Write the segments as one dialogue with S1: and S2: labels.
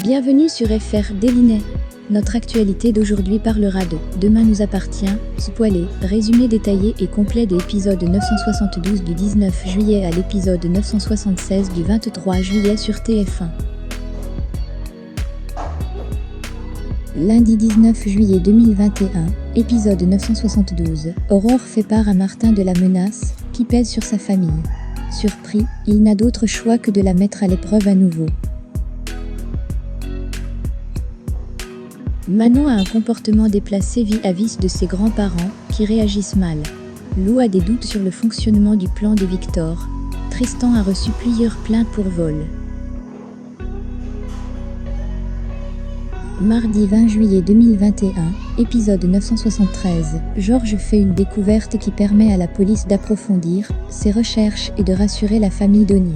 S1: Bienvenue sur FR Délinet. Notre actualité d'aujourd'hui parlera de Demain nous appartient, spoilé, résumé détaillé et complet de l'épisode 972 du 19 juillet à l'épisode 976 du 23 juillet sur TF1. Lundi 19 juillet 2021, épisode 972, Aurore fait part à Martin de la menace qui pèse sur sa famille. Surpris, il n'a d'autre choix que de la mettre à l'épreuve à nouveau. Manon a un comportement déplacé vis-à-vis de ses grands-parents, qui réagissent mal. Lou a des doutes sur le fonctionnement du plan de Victor. Tristan a reçu plusieurs plaintes pour vol. Mardi 20 juillet 2021, épisode 973, Georges fait une découverte qui permet à la police d'approfondir ses recherches et de rassurer la famille Donnier.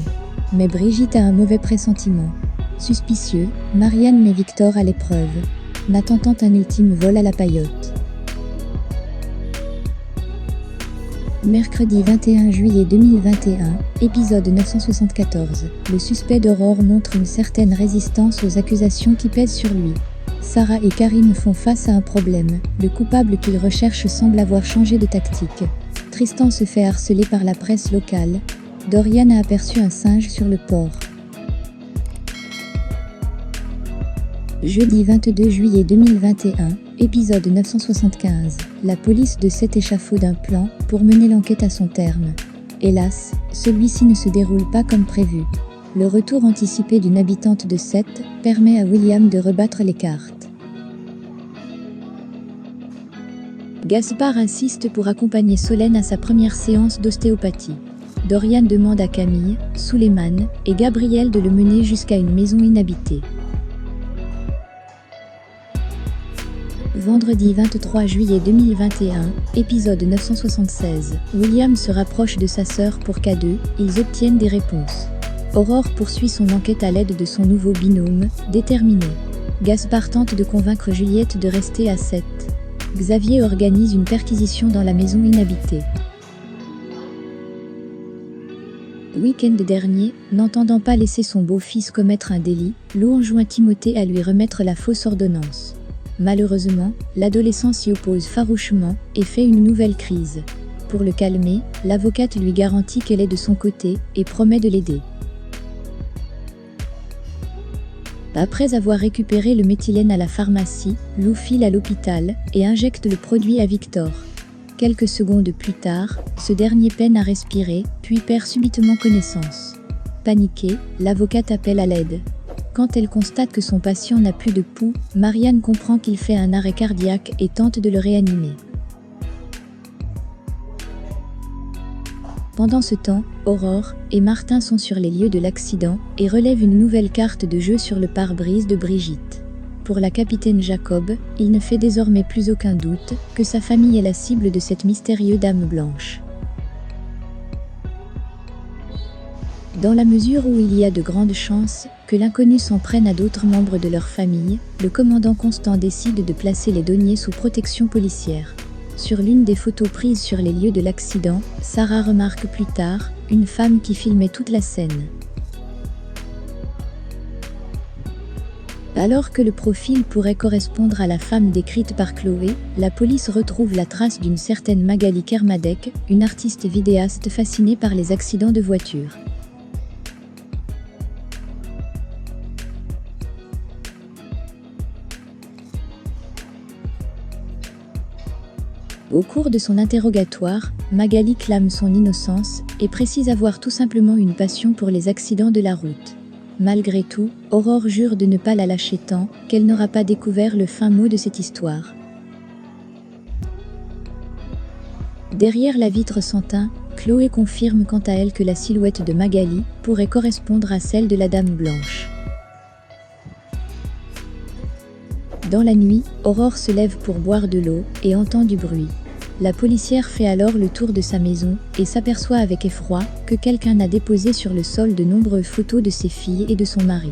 S1: Mais Brigitte a un mauvais pressentiment. Suspicieux, Marianne met Victor à l'épreuve. Nathan tente un ultime vol à la paillote. Mercredi 21 juillet 2021, épisode 974, le suspect d'Aurore montre une certaine résistance aux accusations qui pèsent sur lui. Sarah et Karine font face à un problème. Le coupable qu'ils recherchent semble avoir changé de tactique. Tristan se fait harceler par la presse locale. Dorian a aperçu un singe sur le port. Jeudi 22 juillet 2021, épisode 975, la police de Seth échafaude un plan pour mener l'enquête à son terme. Hélas, celui-ci ne se déroule pas comme prévu. Le retour anticipé d'une habitante de Seth permet à William de rebattre les cartes. Gaspard insiste pour accompagner Solène à sa première séance d'ostéopathie. Dorian demande à Camille, Suleiman et Gabriel de le mener jusqu'à une maison inhabitée. Vendredi 23 juillet 2021, épisode 976, William se rapproche de sa sœur pour K2, ils obtiennent des réponses. Aurore poursuit son enquête à l'aide de son nouveau binôme, déterminé. Gaspard tente de convaincre Juliette de rester à Seth. Xavier organise une perquisition dans la maison inhabitée. Week-end dernier, n'entendant pas laisser son beau-fils commettre un délit, Lou enjoint Timothée à lui remettre la fausse ordonnance. Malheureusement, l'adolescent s'y oppose farouchement et fait une nouvelle crise. Pour le calmer, l'avocate lui garantit qu'elle est de son côté et promet de l'aider. Après avoir récupéré le méthylène à la pharmacie, Lou file à l'hôpital et injecte le produit à Victor. Quelques secondes plus tard, ce dernier peine à respirer, puis perd subitement connaissance. Paniquée, l'avocate appelle à l'aide. Quand elle constate que son patient n'a plus de pouls, Marianne comprend qu'il fait un arrêt cardiaque et tente de le réanimer. Pendant ce temps, Aurore et Martin sont sur les lieux de l'accident et relèvent une nouvelle carte de jeu sur le pare-brise de Brigitte. Pour la capitaine Jacob, il ne fait désormais plus aucun doute que sa famille est la cible de cette mystérieuse dame blanche. Dans la mesure où il y a de grandes chances que l'inconnu s'en prenne à d'autres membres de leur famille, le commandant Constant décide de placer les Donnier sous protection policière. Sur l'une des photos prises sur les lieux de l'accident, Sarah remarque plus tard une femme qui filmait toute la scène. Alors que le profil pourrait correspondre à la femme décrite par Chloé, la police retrouve la trace d'une certaine Magali Kermadec, une artiste vidéaste fascinée par les accidents de voiture. Au cours de son interrogatoire, Magali clame son innocence et précise avoir tout simplement une passion pour les accidents de la route. Malgré tout, Aurore jure de ne pas la lâcher tant qu'elle n'aura pas découvert le fin mot de cette histoire. Derrière la vitre sans teint, Chloé confirme quant à elle que la silhouette de Magali pourrait correspondre à celle de la Dame Blanche. Dans la nuit, Aurore se lève pour boire de l'eau et entend du bruit. La policière fait alors le tour de sa maison et s'aperçoit avec effroi que quelqu'un a déposé sur le sol de nombreuses photos de ses filles et de son mari.